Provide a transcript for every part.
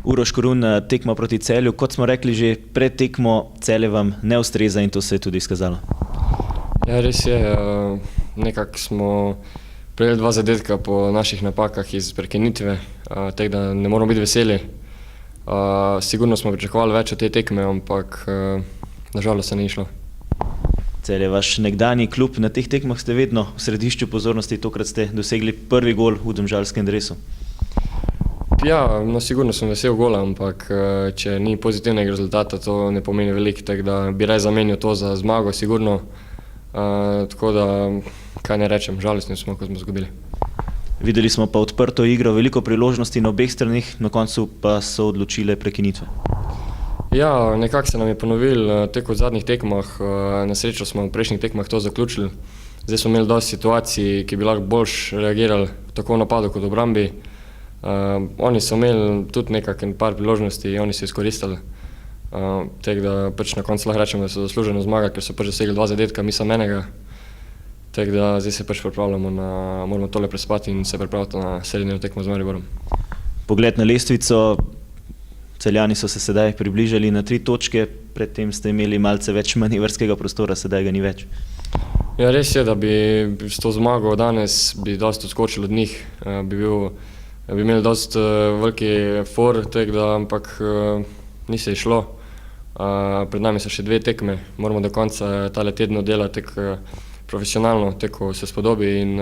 Uroš Korun, tekma proti Celju. Kot smo rekli že pred tekmo, Celje vam ne ustreza in to se je tudi izkazalo. Ja, res je. Nekako smo prejeli 2 zadetka po naših napakah iz prekinitve, tako da ne moramo biti veseli. Sigurno smo pričakovali več od te tekme, ampak nažalost se ni išlo. Celje je vaš nekdanji klub, na teh tekmah ste vedno v središču pozornosti, tokrat ste dosegli prvi gol v domžalskem dresu. Ja, no, sigurno sem vesel gola, ampak če ni pozitivnega rezultata, to ne pomeni veliko, tako da bi raje zamenjal to za zmago, sigurno. Tako da, kaj ne rečem, žalostni smo, ko smo izgubili. Videli smo pa odprto igro, veliko priložnosti na obeh stranih, na koncu pa so odločile prekinitve. Ja, nekako se nam je ponovil v zadnjih tekmah, na srečo smo v prejšnjih tekmah to zaključili. Zdaj smo imeli dosti situacij, ki bi lahko boljš reagirali tako v napadu kot v obrambi. Oni so imeli tudi nekako par priložnosti, oni so izkoristili. Tako da pač na koncu lahko rečemo, da so zasluženo zmagali, ker so pač dosegli 2 zadetka, mi samo enega. Tako da zdaj se pač pripravljamo, moramo tole prespati in se pripraviti na srednjo tekmo z Mariborom. Pogled na lestvico, Celjani so se sedaj približali na 3 točke, predtem ste imeli malce več manevrskega prostora, sedaj ga ni več. Ja, res je, da bi s to zmago danes bi dosti odskočili od njih, bi imeli dosti veliki for, ampak ni se išlo. Pred nami so še 2 tekme, moramo do konca tale tedno delati profesionalno, tako se spodobi in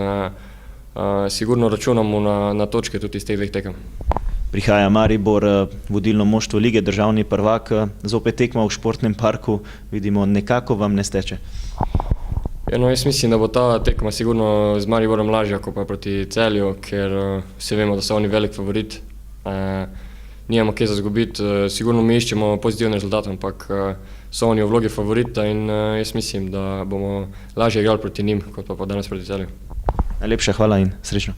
sigurno računamo na točke tudi iz teh 2 tekem. Prihaja Maribor, vodilno moštvo lige, državni prvak, zopet tekma v športnem parku, vidimo, nekako vam ne steče. Ja, no, jaz mislim, da bo ta tekma sigurno z Mariborom lažja, kot pa proti Celju, ker vsi vemo, da so oni velik favorit. Nijamo kaj za izgubiti, sigurno mi iščemo pozitivne rezultate, ampak so oni v vlogi favorita in jaz mislim, da bomo lažje igrali proti njim, kot pa danes proti Celju. Najlepša hvala in srečno.